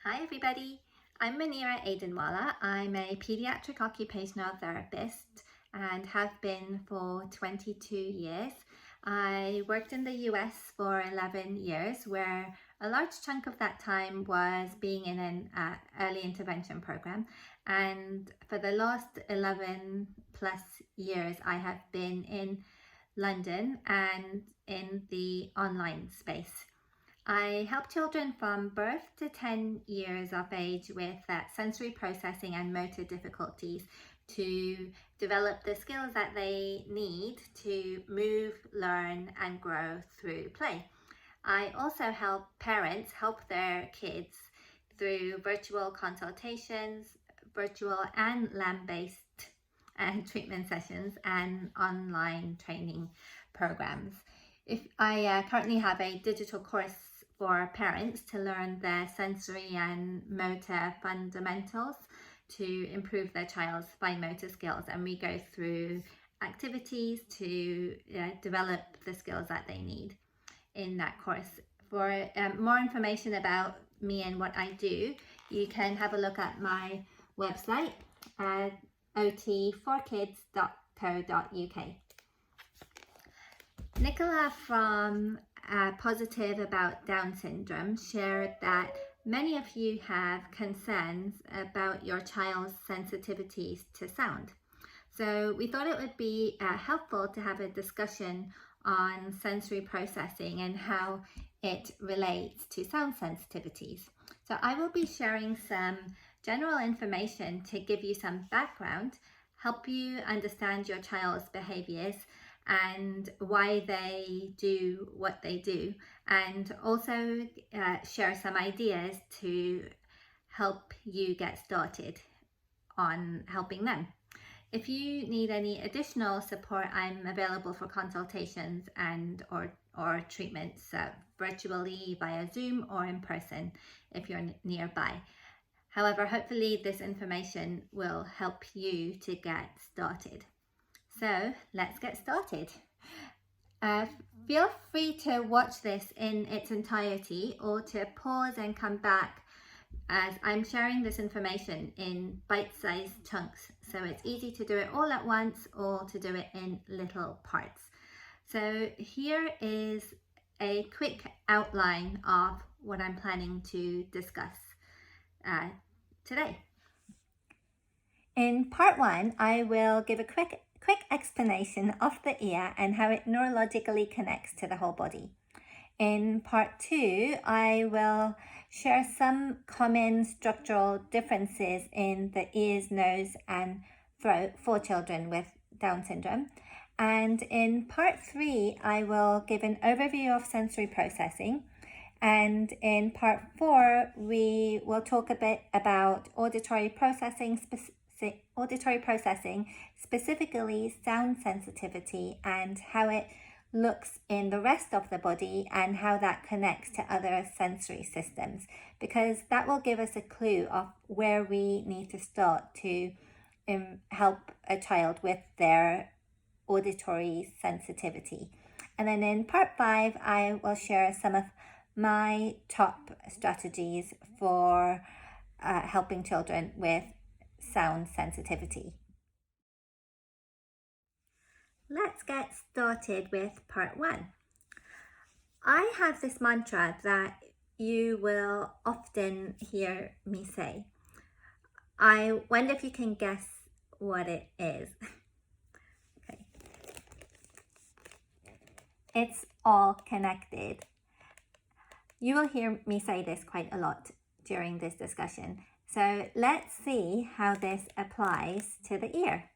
Hi everybody, I'm Munira Adenwalla. I'm a paediatric occupational therapist and have been for 22 years. I worked in the US for 11 years, where a large chunk of that time was being in an early intervention program, and for the last 11 plus years I have been in London and in the online space. I help children from birth to 10 years of age with sensory processing and motor difficulties to develop the skills that they need to move, learn, and grow through play. I also help parents help their kids through virtual consultations, virtual and land-based treatment sessions, and online training programs. If I currently have a digital course for parents to learn their sensory and motor fundamentals to improve their child's fine motor skills, and we go through activities to develop the skills that they need in that course. For more information about me and what I do, you can have a look at my website at ot4kids.co.uk. Nicola from Positive About Down Syndrome shared that many of you have concerns about your child's sensitivities to sound. So we thought it would be helpful to have a discussion on sensory processing and how it relates to sound sensitivities. So I will be sharing some general information to give you some background, help you understand your child's behaviors and why they do what they do, and also share some ideas to help you get started on helping them. If you need any additional support, I'm available for consultations and or treatments virtually via Zoom or in person if you're nearby. However, hopefully this information will help you to get started. So let's get started. Feel free to watch this in its entirety or to pause and come back, as I'm sharing this information in bite-sized chunks, so it's easy to do it all at once or to do it in little parts. So here is a quick outline of what I'm planning to discuss today. In part one, I will give a quick explanation of the ear and how it neurologically connects to the whole body. In part two, I will share some common structural differences in the ears, nose, and throat for children with Down syndrome. And in part three, I will give an overview of sensory processing. And in part four, we will talk a bit about auditory processing, specifically sound sensitivity, and how it looks in the rest of the body and how that connects to other sensory systems, because that will give us a clue of where we need to start to help a child with their auditory sensitivity. And then in part five, I will share some of my top strategies for helping children with sound sensitivity. Let's get started with part one. I have this mantra that you will often hear me say. I wonder if you can guess what it is. Okay. It's all connected. You will hear me say this quite a lot during this discussion. So let's see how this applies to the ear.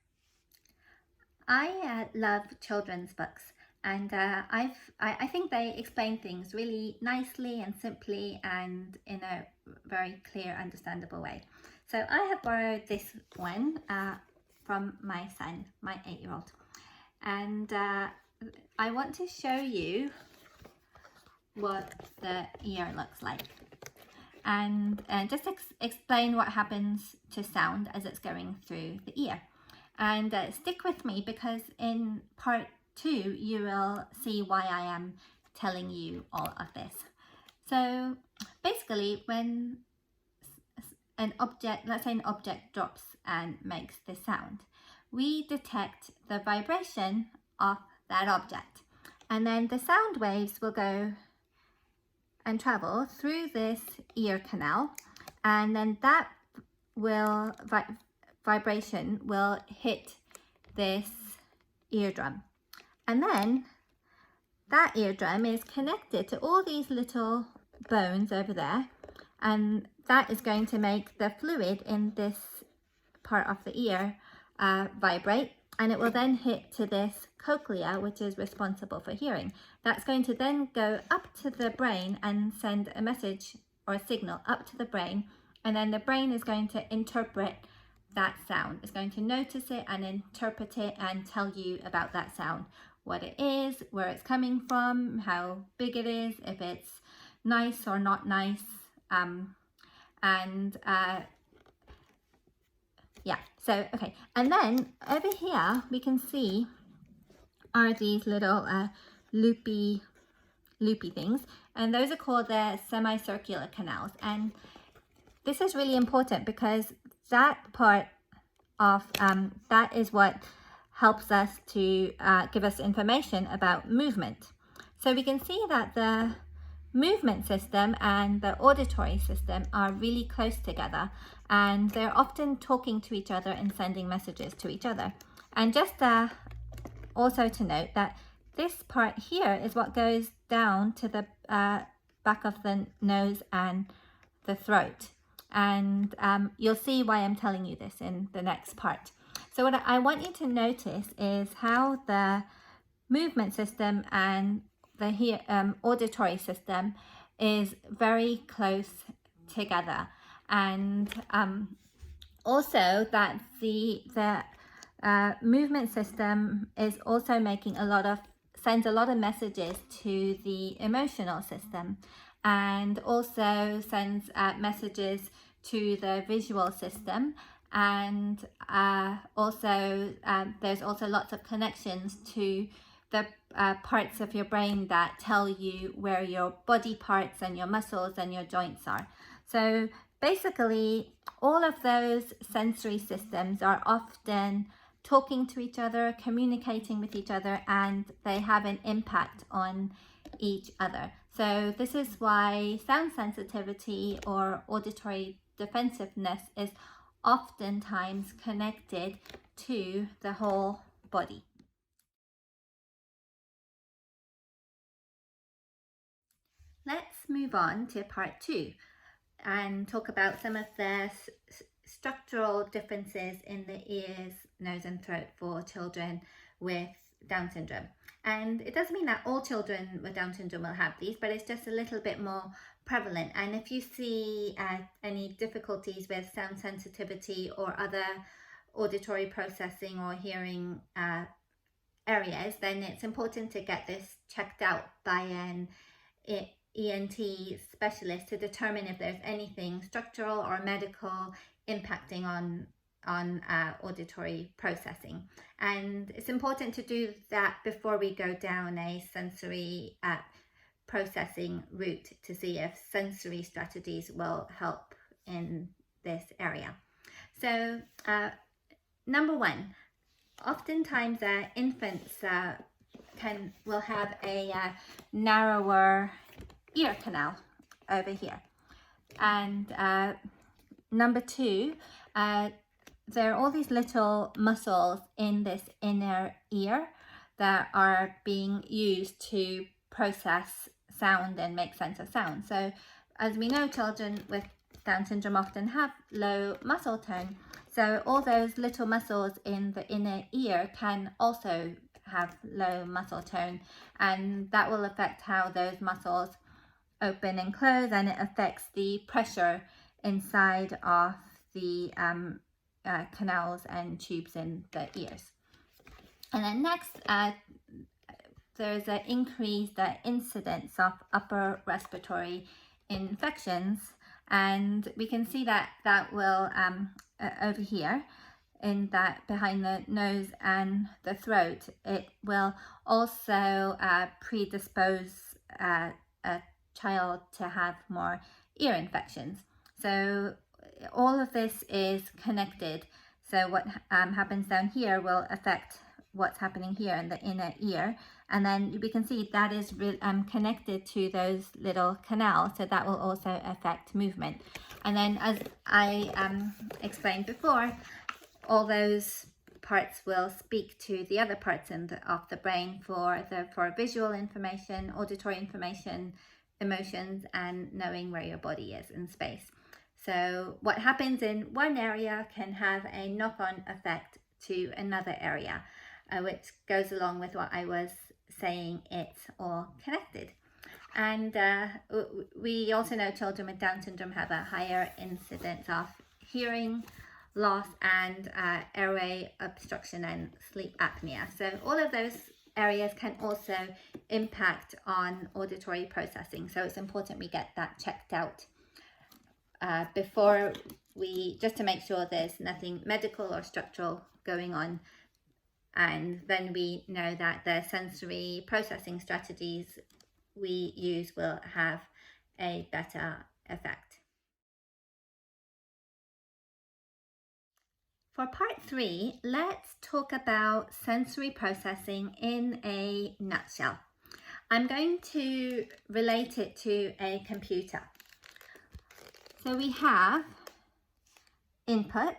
I love children's books, and I think they explain things really nicely and simply and in a very clear, understandable way. So I have borrowed this one from my son, my 8-year-old, and I want to show you what the ear looks like, and just explain what happens to sound as it's going through the ear. And stick with me, because in part two you will see why I am telling you all of this. So basically, when an object, let's say an object drops and makes this sound, we detect the vibration of that object. And then the sound waves will go and travel through this ear canal, and then that will vibration will hit this eardrum. And then that eardrum is connected to all these little bones over there, and that is going to make the fluid in this part of the ear vibrate, and it will then hit to this cochlea, which is responsible for hearing. That's going to then go up to the brain and send a message or a signal up to the brain, and then the brain is going to interpret that sound. It's going to notice it and interpret it and tell you about that sound, what it is, where it's coming from, how big it is, if it's nice or not nice, yeah, so okay, and then over here we can see are these little loopy things, and those are called the semicircular canals. And this is really important because that part of that is what helps us to give us information about movement. So we can see that the movement system and the auditory system are really close together, and they're often talking to each other and sending messages to each other. And just also to note that this part here is what goes down to the back of the nose and the throat, and you'll see why I'm telling you this in the next part. So what I want you to notice is how the movement system and the auditory system is very close together, and also that the movement system is also sends a lot of messages to the emotional system, and also sends messages to the visual system, and there's also lots of connections to the parts of your brain that tell you where your body parts and your muscles and your joints are. So basically all of those sensory systems are often talking to each other, communicating with each other, and they have an impact on each other. So this is why sound sensitivity or auditory defensiveness is oftentimes connected to the whole body. Let's move on to part 2 and talk about some of the structural differences in the ears, nose and throat for children with Down syndrome. And it doesn't mean that all children with Down syndrome will have these, but it's just a little bit more prevalent. And if you see any difficulties with sound sensitivity or other auditory processing or hearing areas, then it's important to get this checked out by an ENT specialist to determine if there's anything structural or medical impacting on auditory processing. And it's important to do that before we go down a sensory processing route to see if sensory strategies will help in this area. So number 1, oftentimes infants will have a narrower ear canal over here, and number 2, there are all these little muscles in this inner ear that are being used to process sound and make sense of sound. So as we know, children with Down syndrome often have low muscle tone, so all those little muscles in the inner ear can also have low muscle tone, and that will affect how those muscles open and close, and it affects the pressure inside of the canals and tubes in the ears. And then next, there's an increased incidence of upper respiratory infections, and we can see that will over here in that behind the nose and the throat, it will also predispose a child to have more ear infections. So all of this is connected. So what happens down here will affect what's happening here in the inner ear. And then we can see that is connected to those little canals. So that will also affect movement. And then as I explained before, all those parts will speak to the other parts of the brain for visual information, auditory information, emotions, and knowing where your body is in space. So what happens in one area can have a knock-on effect to another area, which goes along with what I was saying, it's all connected. And we also know children with Down syndrome have a higher incidence of hearing loss and airway obstruction and sleep apnea. So all of those areas can also impact on auditory processing. So it's important we get that checked out before just to make sure there's nothing medical or structural going on. And then we know that the sensory processing strategies we use will have a better effect. For part 3, let's talk about sensory processing in a nutshell. I'm going to relate it to a computer. So we have input,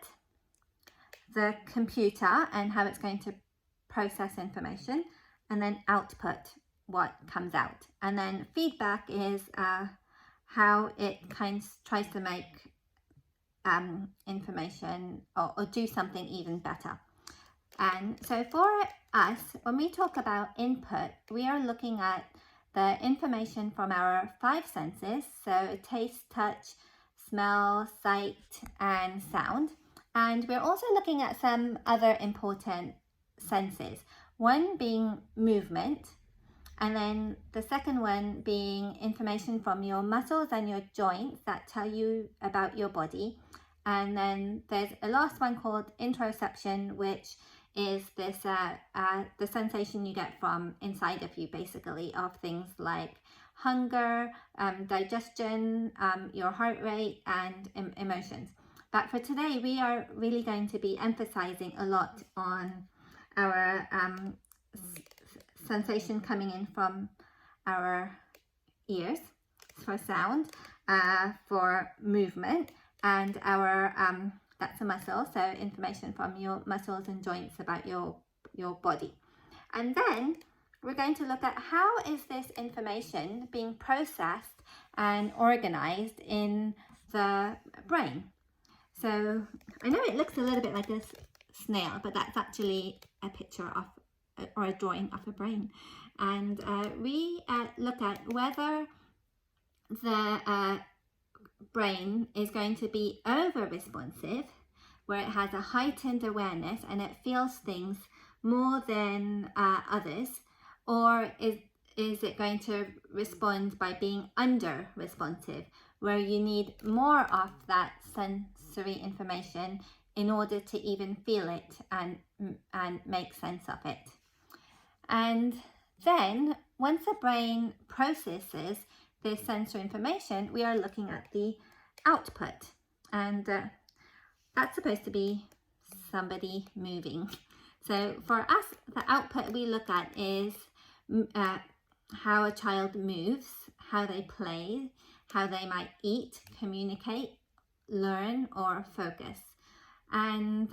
the computer and how it's going to process information, and then output, what comes out. And then feedback is how it tries to make information or do something even better. And so for us, when we talk about input, we are looking at the information from our 5 senses, so taste, touch, smell, sight, and sound. And we're also looking at some other important senses, one being movement, and then the second one being information from your muscles and your joints that tell you about your body. And then there's a last one called interoception, which is this the sensation you get from inside of you, basically, of things like hunger, digestion, your heart rate, and emotions. But for today, we are really going to be emphasizing a lot on our sensation coming in from our ears for sound, for movement, and our that's a muscle, so information from your muscles and joints about your body. And then we're going to look at how is this information being processed and organized in the brain. So I know it looks a little bit like a snail, but that's actually a picture of or a drawing of a brain. And we look at whether the brain is going to be over responsive, where it has a heightened awareness and it feels things more than others, or is it going to respond by being under responsive, where you need more of that sensory information in order to even feel it and make sense of it. And then once the brain processes this sensory information, we are looking at the output, and that's supposed to be somebody moving. So for us, the output we look at is how a child moves, how they play, how they might eat, communicate, learn, or focus. And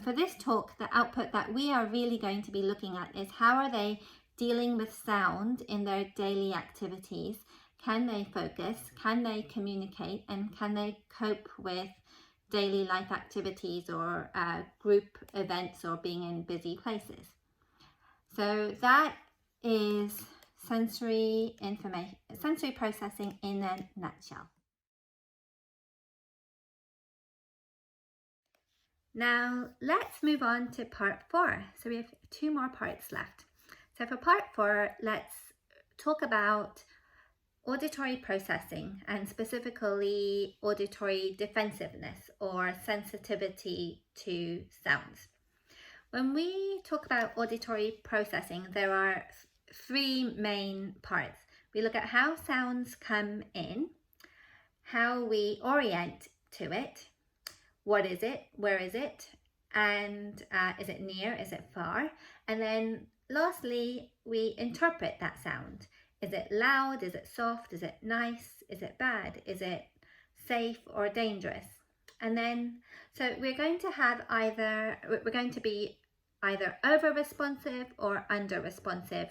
for this talk, the output that we are really going to be looking at is how are they dealing with sound in their daily activities? Can they focus? Can they communicate? And can they cope with daily life activities or group events or being in busy places? So that is sensory processing in a nutshell. Now let's move on to part 4. So we have 2 more parts left. So for part 4, let's talk about auditory processing, and specifically auditory defensiveness or sensitivity to sounds. When we talk about auditory processing, there are 3 main parts. We look at how sounds come in, how we orient to it. What is it? Where is it? And is it near? Is it far? And then lastly, we interpret that sound. Is it loud? Is it soft? Is it nice? Is it bad? Is it safe or dangerous? And then, so we're going to be either over responsive or under responsive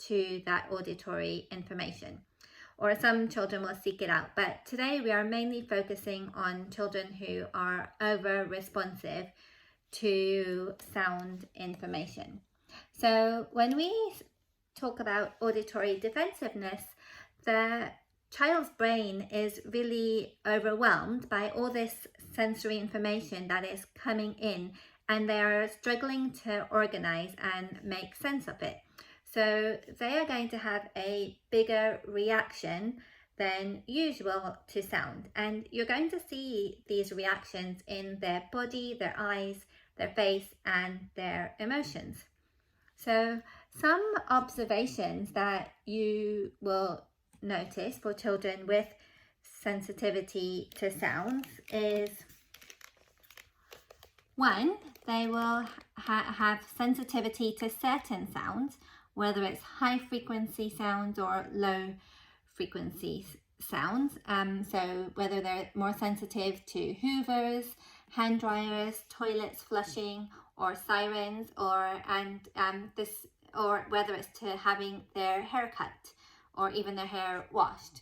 to that auditory information. Or some children will seek it out. But today we are mainly focusing on children who are over responsive to sound information. So when we talk about auditory defensiveness, the child's brain is really overwhelmed by all this sensory information that is coming in, and they're struggling to organize and make sense of it. So they are going to have a bigger reaction than usual to sound. And you're going to see these reactions in their body, their eyes, their face, and their emotions. So some observations that you will notice for children with sensitivity to sounds is, one, they will have sensitivity to certain sounds, whether it's high frequency sounds or low frequency sounds. So whether they're more sensitive to hoovers, hand dryers, toilets flushing, or sirens, or whether it's to having their hair cut or even their hair washed.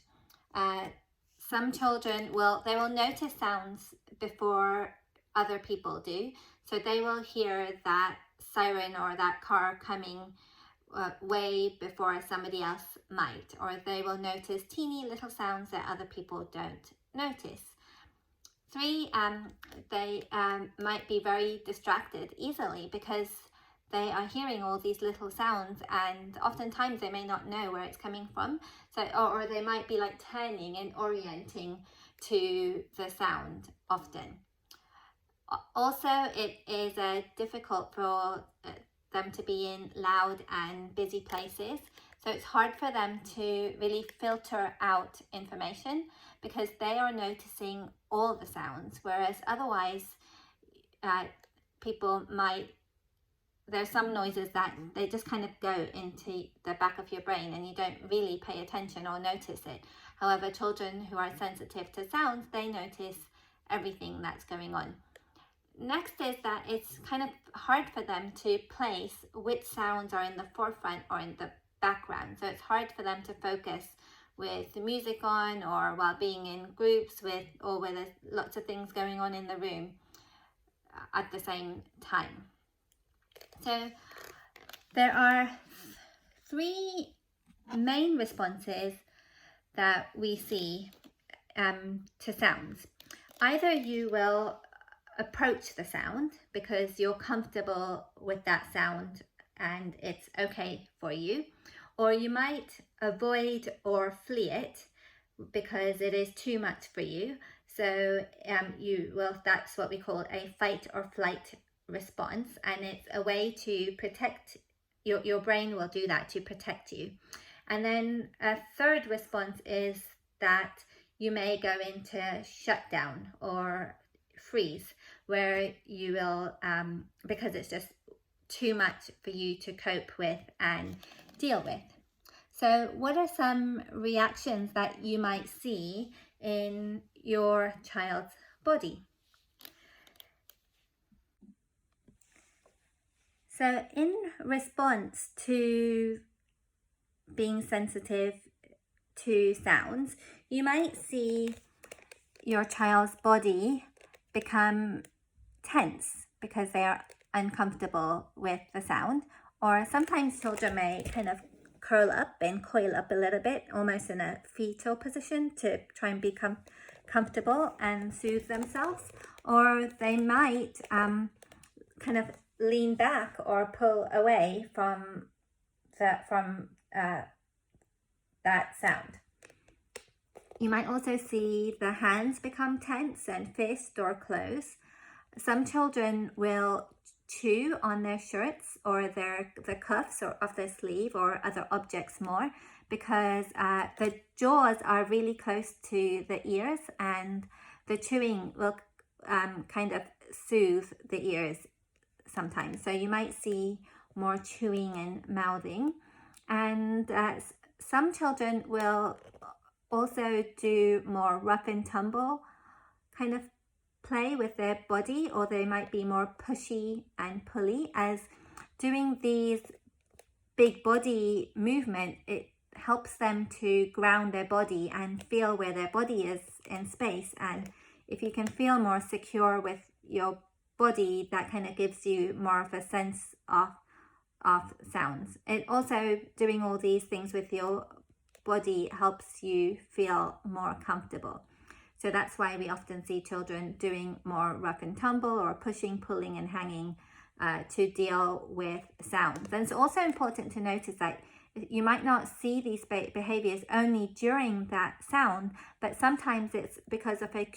Some children will notice sounds before other people do. So they will hear that siren or that car coming way before somebody else might, or they will notice teeny little sounds that other people don't notice. 3, they might be very distracted easily because they are hearing all these little sounds, and oftentimes they may not know where it's coming from. So, or they might be like turning and orienting to the sound often. Also, it is difficult for them to be in loud and busy places. So it's hard for them to really filter out information because they are noticing all the sounds, whereas otherwise there's some noises that they just kind of go into the back of your brain and you don't really pay attention or notice it. However, children who are sensitive to sounds, they notice everything that's going on. Next is that it's kind of hard for them to place which sounds are in the forefront or in the background. So it's hard for them to focus with the music on, or while being in groups where there's lots of things going on in the room at the same time. So there are 3 main responses that we see to sounds. Either you will approach the sound because you're comfortable with that sound and it's okay for you, or you might avoid or flee it because it is too much for you. So that's what we call a fight or flight response, and it's a way to protect your brain will do that to protect you. And then a third response is that you may go into shutdown or freeze, where you will because it's just too much for you to cope with and deal with. So what are some reactions that you might see in your child's body? So in response to being sensitive to sounds, you might see your child's body become tense because they are uncomfortable with the sound, or sometimes children may kind of curl up and coil up a little bit, almost in a fetal position to try and become comfortable and soothe themselves, or they might kind of lean back or pull away from that sound. You might also see the hands become tense and fist or close. Some children will chew on their shirts or the cuffs or of their sleeve or other objects more because the jaws are really close to the ears, and the chewing will kind of soothe the ears sometimes. So you might see more chewing and mouthing. And some children will also do more rough and tumble kind of play with their body, or they might be more pushy and pulley. As doing these big body movement, it helps them to ground their body and feel where their body is in space. And if you can feel more secure with your body, that kind of gives you more of a sense of sounds. It also, doing all these things with your body helps you feel more comfortable. So that's why we often see children doing more rough and tumble or pushing, pulling and hanging to deal with sounds. And it's also important to notice that you might not see these behaviors only during that sound, but sometimes it's because of a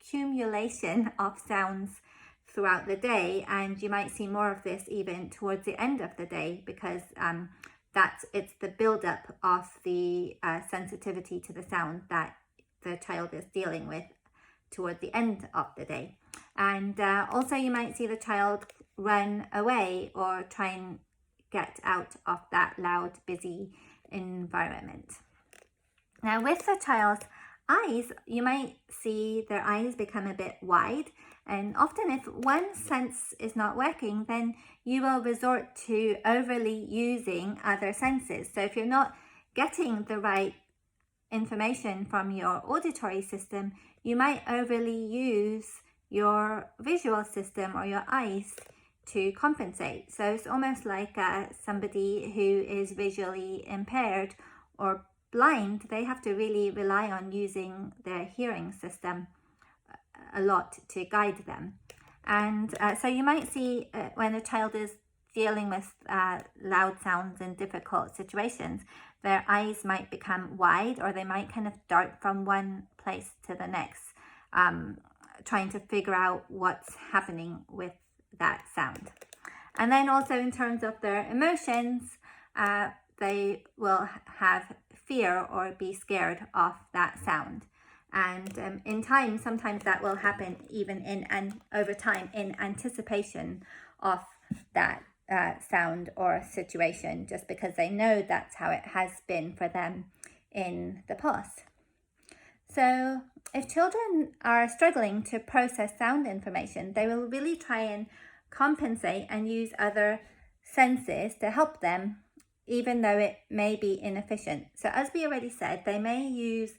accumulation of sounds throughout the day, and you might see more of this even towards the end of the day, because it's the build-up of the sensitivity to the sound that the child is dealing with toward the end of the day. And also you might see the child run away or try and get out of that loud, busy environment. Now with the child's eyes, you might see their eyes become a bit wide, and often if one sense is not working, then you will resort to overly using other senses. So if you're not getting the right information from your auditory system, you might overly use your visual system or your eyes to compensate. So it's almost like somebody who is visually impaired or blind. They have to really rely on using their hearing system a lot to guide them. And so you might see when a child is dealing with loud sounds in difficult situations, their eyes might become wide, or they might kind of dart from one place to the next, trying to figure out what's happening with that sound. And then also in terms of their emotions, they will have fear or be scared of that sound. And in time, sometimes that will happen even over time in anticipation of that sound or situation, just because they know that's how it has been for them in the past. So if children are struggling to process sound information, they will really try and compensate and use other senses to help them, even though it may be inefficient. So as we already said, they may use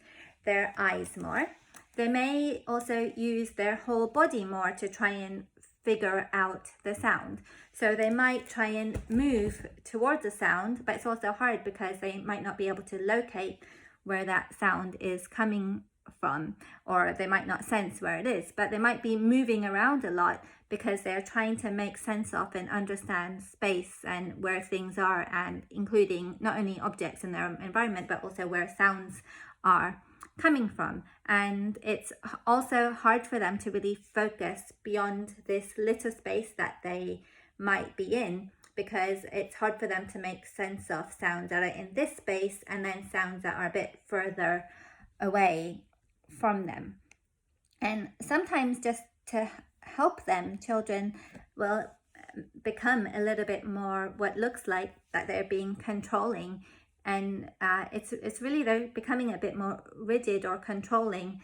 their eyes more. They may also use their whole body more to try and figure out the sound. So they might try and move towards the sound, but it's also hard because they might not be able to locate where that sound is coming from, or they might not sense where it is, but they might be moving around a lot because they're trying to make sense of and understand space and where things are, and including not only objects in their environment, but also where sounds are coming from. And it's also hard for them to really focus beyond this little space that they might be in, because it's hard for them to make sense of sounds that are in this space and then sounds that are a bit further away from them. And sometimes, just to help them, children will become a little bit more what looks like that they're being controlling, and it's really they're becoming a bit more rigid or controlling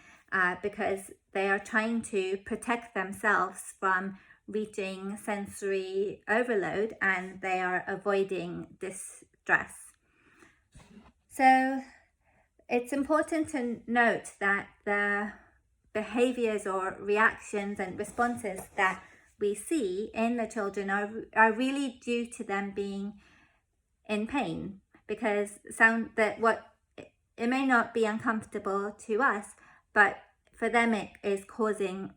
because they are trying to protect themselves from reaching sensory overload, and they are avoiding distress. So it's important to note that the behaviors or reactions and responses that we see in the children are really due to them being in pain, because it may not be uncomfortable to us, but for them it is causing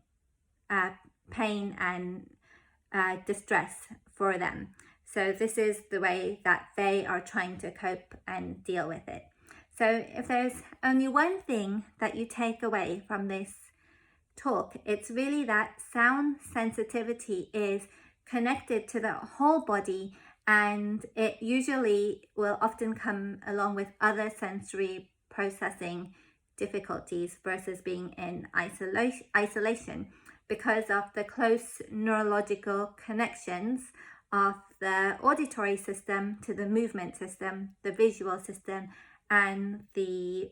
pain and distress for them. So this is the way that they are trying to cope and deal with it. So if there's only one thing that you take away from this talk, it's really that sound sensitivity is connected to the whole body and it usually will often come along with other sensory processing difficulties versus being in isolation because of the close neurological connections of the auditory system to the movement system, the visual system, and the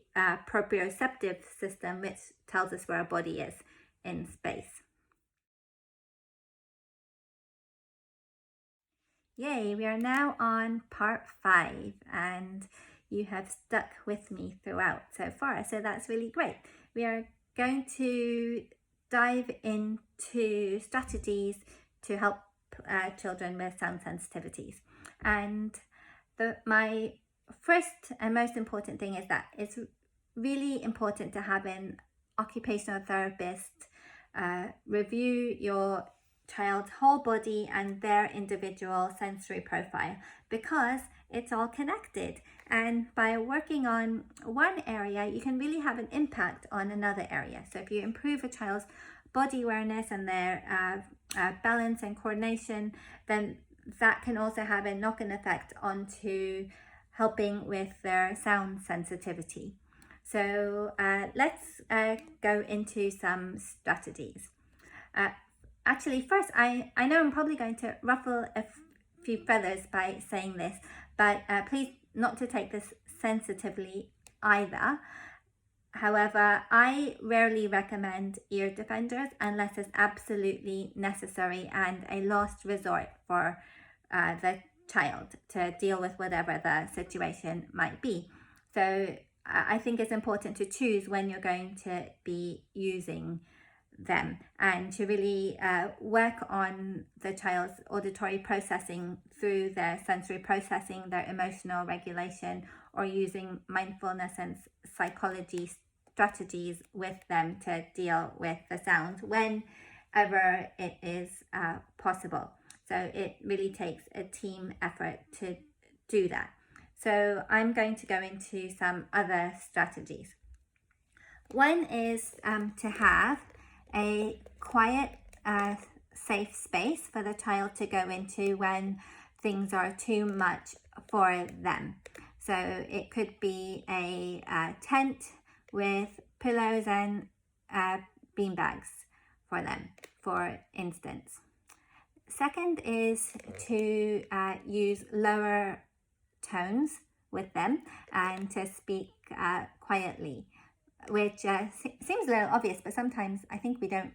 proprioceptive system, which tells us where our body is in space. Yay, we are now on part 5, and you have stuck with me throughout so far, so that's really great. We are going to dive into strategies to help children with sound sensitivities. And my first and most important thing is that it's really important to have an occupational therapist review your child's whole body and their individual sensory profile, because it's all connected, and by working on one area you can really have an impact on another area. So if you improve a child's body awareness and their balance and coordination, then that can also have a knock-on effect onto helping with their sound sensitivity. So let's go into some strategies. Actually, first, I know I'm probably going to ruffle a few feathers by saying this, but please not to take this sensitively either. However, I rarely recommend ear defenders unless it's absolutely necessary and a last resort for the child to deal with whatever the situation might be. So I think it's important to choose when you're going to be using them, and to really work on the child's auditory processing through their sensory processing, their emotional regulation, or using mindfulness and psychology strategies with them to deal with the sounds whenever it is possible. So it really takes a team effort to do that. So I'm going to go into some other strategies. One is to have a quiet, safe space for the child to go into when things are too much for them. So it could be a tent with pillows and beanbags for them, for instance. Second is to use lower tones with them and to speak quietly, which seems a little obvious, but sometimes I think we don't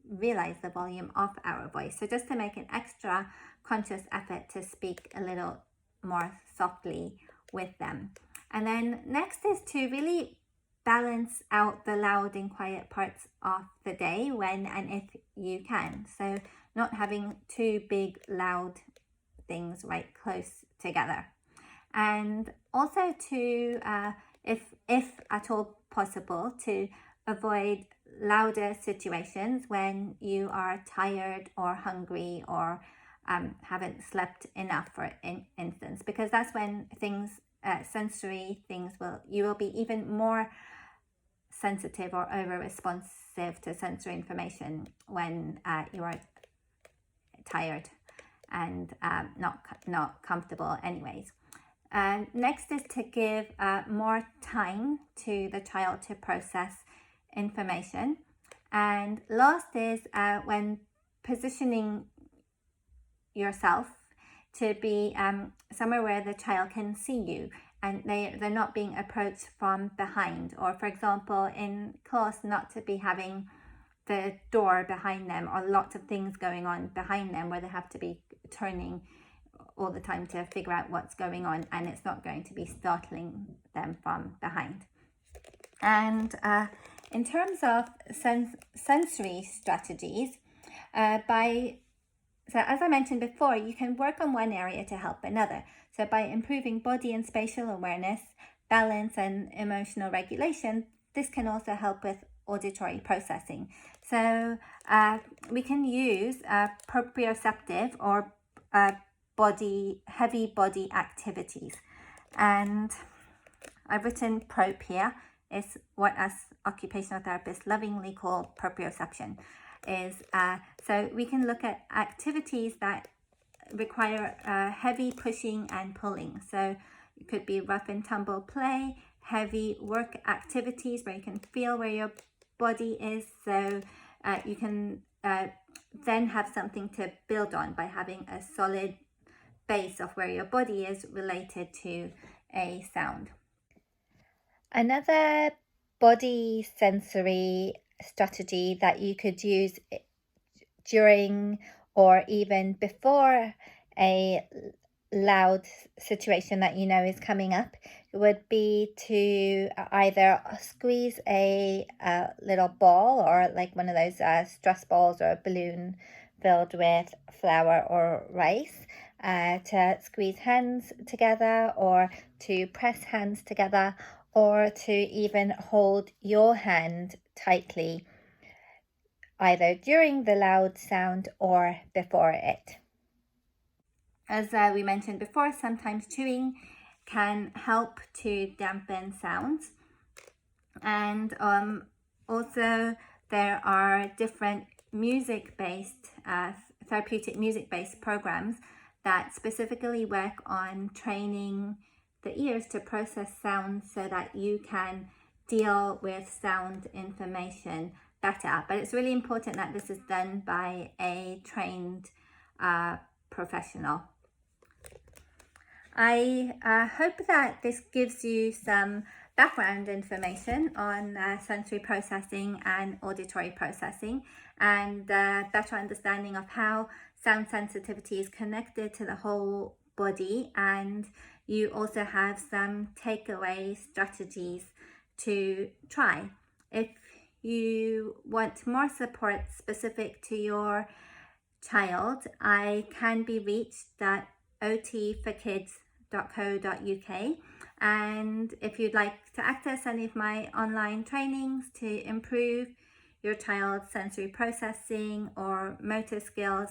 realize the volume of our voice. So just to make an extra conscious effort to speak a little more softly with them. And then next is to really balance out the loud and quiet parts of the day when and if you can. So not having two big loud things right close together. And also to, if at all possible, to avoid louder situations when you are tired or hungry or haven't slept enough, for instance, because that's when sensory things you will be even more sensitive or over responsive to sensory information when you are tired and not comfortable anyways. Next is to give more time to the child to process information. And last is when positioning yourself to be somewhere where the child can see you and they're not being approached from behind, or for example in class not to be having the door behind them or lots of things going on behind them where they have to be turning all the time to figure out what's going on, and it's not going to be startling them from behind. And in terms of sensory strategies, so as I mentioned before, you can work on one area to help another. So by improving body and spatial awareness, balance and emotional regulation, this can also help with auditory processing. So we can use proprioceptive or heavy body activities. And I've written prop here, is what us occupational therapists lovingly call proprioception. So we can look at activities that require heavy pushing and pulling. So it could be rough and tumble play, heavy work activities where you can feel where your body is, so you can then have something to build on by having a solid base of where your body is related to a sound. Another body sensory strategy that you could use during or even before a loud situation that you know is coming up would be to either squeeze a little ball, or like one of those stress balls or a balloon filled with flour or rice, to squeeze hands together, or to press hands together, or to even hold your hand tightly either during the loud sound or before it. As we mentioned before, sometimes chewing can help to dampen sounds, and also there are different music-based, therapeutic music-based programs that specifically work on training the ears to process sound so that you can deal with sound information better. But it's really important that this is done by a trained professional. I hope that this gives you some background information on sensory processing and auditory processing, and better understanding of how sound sensitivity is connected to the whole body, and you also have some takeaway strategies to try. If you want more support specific to your child, I can be reached at otforkids.co.uk, and if you'd like to access any of my online trainings to improve your child's sensory processing or motor skills,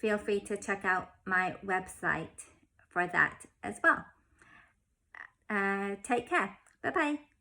feel free to check out my website for that as well. Take care. Bye bye.